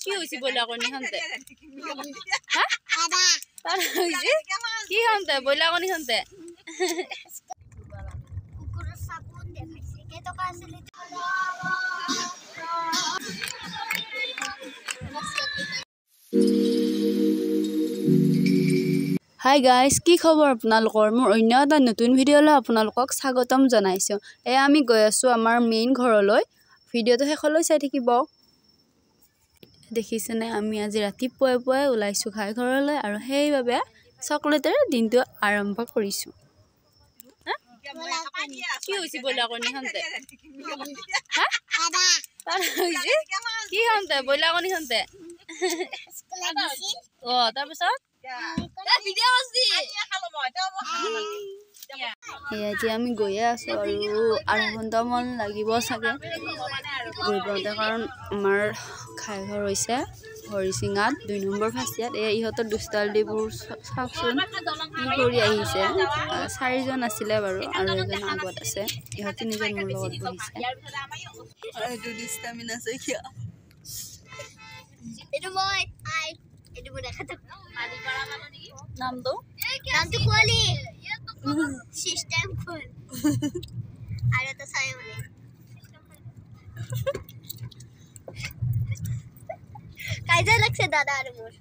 কি হৈছে বইলা কণী খাওঁতে কি খাওঁতে বইলা কণী খাওঁতে হাই গাইজ কি খবৰ আপোনালোকৰ মোৰ অন্য এটা নতুন ভিডিঅ'লৈ আপোনালোকক স্বাগতম জনাইছো এয়া আমি গৈ আছো আমাৰ মেইন ঘৰলৈ ভিডিঅ'টো শেষলৈ চাই থাকিব দেখিছেনে আমি আজি ৰাতিপুৱাই ওলাইছো খাই ঘৰলৈ আৰু সেইভাবে চকলেটেৰে দিনটো আৰম্ভ কৰিছো কি হৈছে বইলা কণী খাওঁতে কি খাওঁতে বইলা কণী খাওঁতে তাৰপিছত এতিয়া আমি গৈয়ে আছো আৰু আধা ঘণ্টামান লাগিব চাগে গৈ পাওঁতে কাৰণ আমাৰ খাই ঘৰ হৈছে হৰিচিঙাত 2 নম্বৰ ফাঁচিয়াত এয়া ইহঁতৰ দুষ্টালডিবোৰ চাওকচোন কি কৰি আহিছে 4জন আছিলে বাৰু আৰু এজন আগত আছে ইহঁতে নিজৰ মোৰ লগত বহিছে এইটো ডিষ্টামিন আছে কিয় এইটো মই এইটো মই দেখাতে নামটো কোৱালি সিস্টেম কোন আৰু তো চাই মানে কাইজা লাগছে দাদা আৰু মোৰ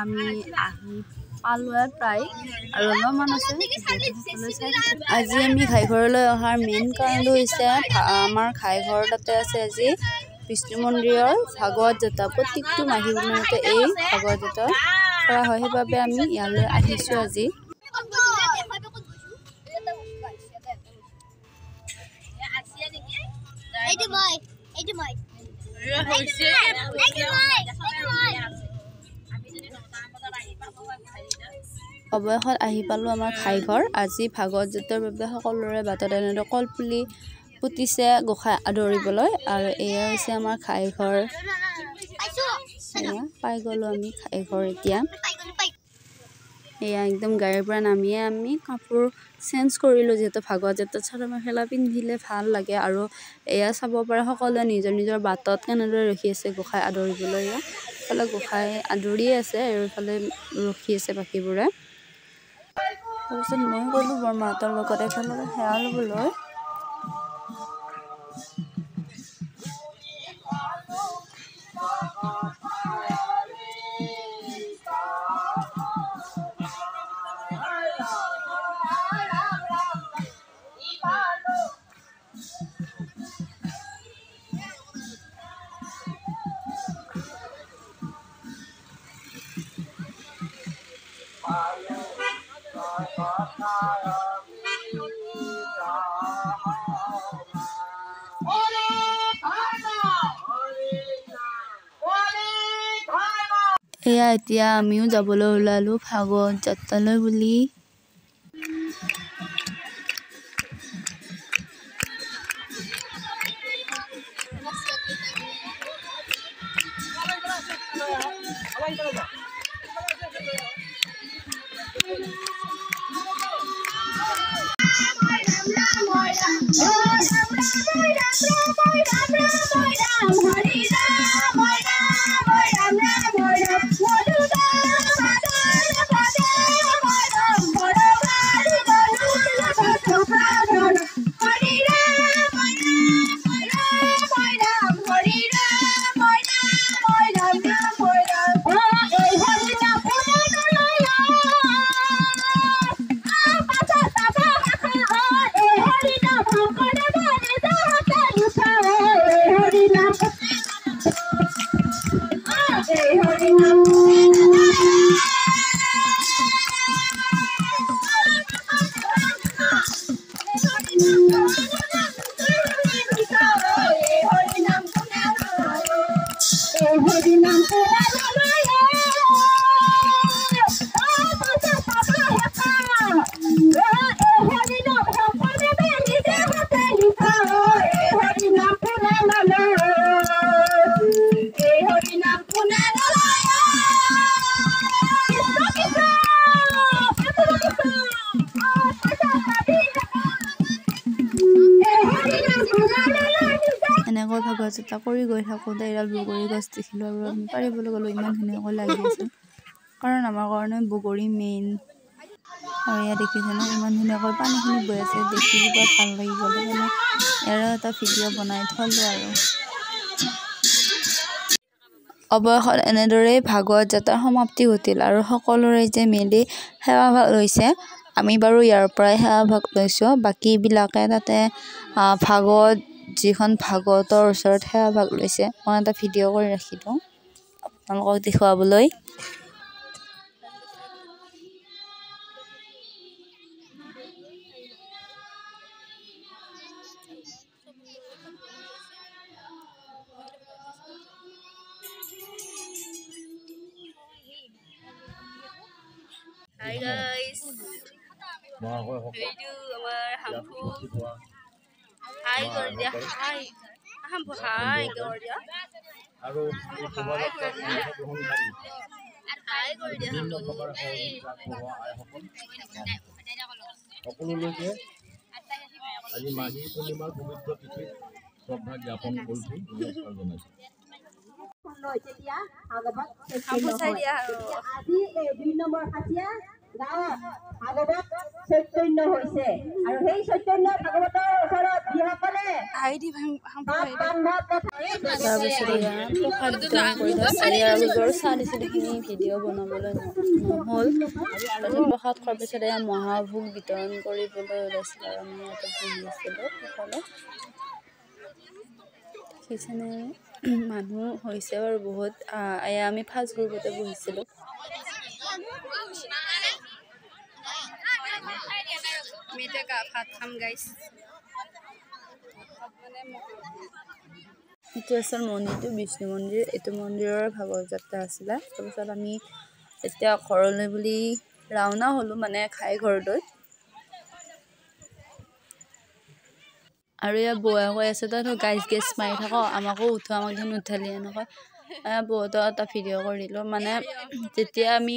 আমি আহি পালোৱে প্ৰায় আৰু অলপমান আছে আজি আমি খাই ঘৰলৈ অহাৰ মেইন কাৰণটো হৈছে আমাৰ খাই ঘৰ তাতে আছে আজি বিষ্ণু মন্দিৰৰ ভাগৱত যাত্ৰা প্ৰত্যেকটো মাঘী বিহুতে এই ভাগৱত যাত্ৰা কৰা হয় সেইবাবে আমি ইয়ালৈ আহিছো আজি অৱশেষত আহি পালো আমাৰ খাই ঘৰ আজি ভাগৱত যাত্ৰাৰ বাবে সকলোৰে বাটত এনেদৰে কলপুলি পুতিছে গোসাঁই আদৰিবলৈ আৰু এয়া হৈছে আমাৰ খাই ঘৰ পাই গলো আমি খাই ঘৰ এতিয়া এয়া একদম গাড়ীৰ পৰা নামিয়ে আমি কাপোৰ চেঞ্জ কৰিলো যিহেতু ভাগৱত যাত্ৰাত চাদৰ মেখেলা পিন্ধিলে ভাল লাগে আৰু এয়া চাব পাৰে সকলোৱে নিজৰ নিজৰ বাটত কেনেদৰে ৰখি আছে গোসাঁই আদৰিবলৈ এইফালে গোসাঁই আদৰিয়ে আছে আৰু এইফালে ৰখি আছে বাকীবোৰে তাৰপিছত মই গ'লো বৰমাহঁতৰ লগত একেলগে সেৱা ল'বলৈ এয়া এতিয়া আমিও যাবলৈ ওলালো ভাগৱত যাত্ৰালৈ বুলি এনেকৈ ভাগৱত যাত্ৰা কৰি গৈ থাকোঁতে এডাল বগৰী গছ দেখিলোঁ আৰু আমি পাৰিবলৈ গ'লোঁ। ইমান ধুনীয়াকৈ লাগি আছিল, কাৰণ আমাৰ কাৰণে বগৰী মেইন। আৰু এয়া দেখিছেনে ইমান ধুনীয়াকৈ পানীখিনি বৈ আছে, দেখি কিবা ভাল লাগি গ'ল। মানে ইয়াৰো এটা ভিডিঅ' বনাই থ'লোঁ আৰু। অৱশেষত এনেদৰেই ভাগৱত যাত্ৰাৰ সমাপ্তি ঘটিল আৰু সকলো ৰাইজে মিলি সেৱাভাগ লৈছে। আমি বাৰু ইয়াৰ পৰাই সেৱাভাগ লৈছোঁ, বাকীবিলাকে তাতে যিখন ভাগৱতৰ ওচৰত সেৱাভাগ লৈছে। মই এটা ভিডিঅ' কৰি ৰাখিলোঁ আপোনালোকক দেখুৱাবলৈ। Hi guys. Video our Hampu. Hi Gordia. Hi. Hampu hi Gordia. Aru hi Gordia. সকলোলৈকে আজি মাঘী পূৰ্ণিমাৰ পবিত্ৰ তিথিত শ্ৰদ্ধা জ্ঞাপন কৰিছোঁ, নমস্কাৰ জনাইছোঁ। আজি এই 2 নম্বৰ খাচিয়া গাঁৱত ভাগৱত চৈতন্য হৈছে আৰু সেই চৈতন্য ভাগৱতৰ ওচৰত যিসকলে ভিডিঅ' বনাবলৈ নহ'ল। প্ৰসাদ খোৱাৰ পিছত এয়া মহাভোগ বিতৰণ কৰিবলৈ ওলাইছিল আৰু আমি ইয়াতে বহি আছিলোঁ সকলো। দেখিছেনে মানুহ হৈছে বাৰু বহুত। এয়া আমি ফাৰ্ষ্ট গ্ৰুপতে বহিছিলোঁ। আমি এতিয়া ভাত খাম গাইছ। এইটো আছিল মন্দিৰটো বিষ্ণু মন্দিৰ। এইটো মন্দিৰৰ ভাগৱত যাত্ৰা আছিলে। তাৰপিছত আমি এতিয়া ঘৰলৈ বুলি ৰাওনা হ'লোঁ, মানে খাই ঘৰলৈ। আৰু ইয়াত বৌৱে কৈ আছে তই গেছ মাৰি থাক, আমাকো উঠোৱা, আমাক দেখোন নুঠালি এনেকৈ। বহুতক এটা ভিডিঅ' কৰি দিলোঁ। মানে যেতিয়া আমি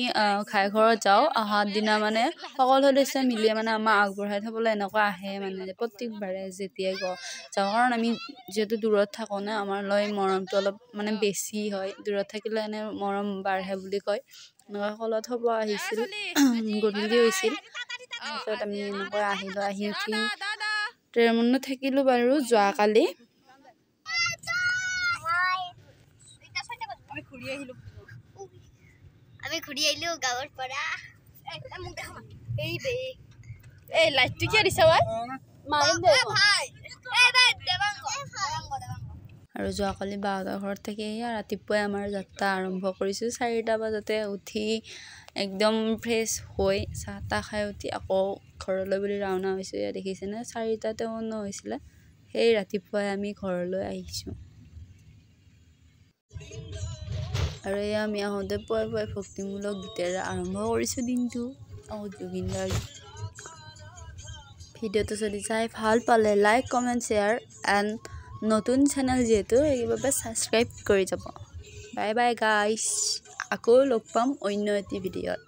খাই ঘৰত যাওঁ, অহাৰ দিনা মানে সকলো সদস্যই মিলি মানে আমাক আগবঢ়াই থ'বলৈ এনেকুৱা আহে, মানে প্ৰত্যেকবাৰে যেতিয়াই যাওঁ। কাৰণ আমি যিহেতু দূৰত থাকোঁ না, আমাৰ লৈ মৰমটো অলপ মানে বেছি হয়। দূৰত থাকিলে এনে মৰম বাঢ়ে বুলি কয়। এনেকুৱা সকলো থ'ব আহিছিল, গধূলি হৈছিল। তাৰপিছত আমি এনেকৈ আহিলোঁ। আহি উঠি ট্ৰেইনত থাকিলোঁ বাৰু যোৱাকালি। আমি ঘূৰি আহিলোঁ গাঁৱৰ পৰা। এই লাইটটো কিয় দিছা ভাই? আৰু যোৱাকালি বাহঁতৰ ঘৰত থাকি ৰাতিপুৱাই আমাৰ যাত্ৰা আৰম্ভ কৰিছোঁ। 4টা বজাতে উঠি একদম ফ্ৰেছ হৈ চাহ তাহ খাই উঠি আকৌ ঘৰলৈ বুলি ৰাওনা হৈছোঁ। এয়া দেখিছেনে 4টাতে হৈছিলে, সেই ৰাতিপুৱাই আমি ঘৰলৈ আহিছোঁ। আৰু এয়া আমি আহোঁতে পুৱাই পুৱাই ভক্তিমূলক গীতেৰে আৰম্ভ কৰিছোঁ দিনটো। জুবিনদাৰ ভিডিঅ'টো যদি চাই ভাল পালে লাইক কমেণ্ট শ্বেয়াৰ এণ্ড নতুন চেনেল যিহেতু সেইবাবে ছাবস্ক্ৰাইব কৰি যাব। বাই বাই গাইছ, আকৌ লগ পাম অন্য এটি ভিডিঅ'ত।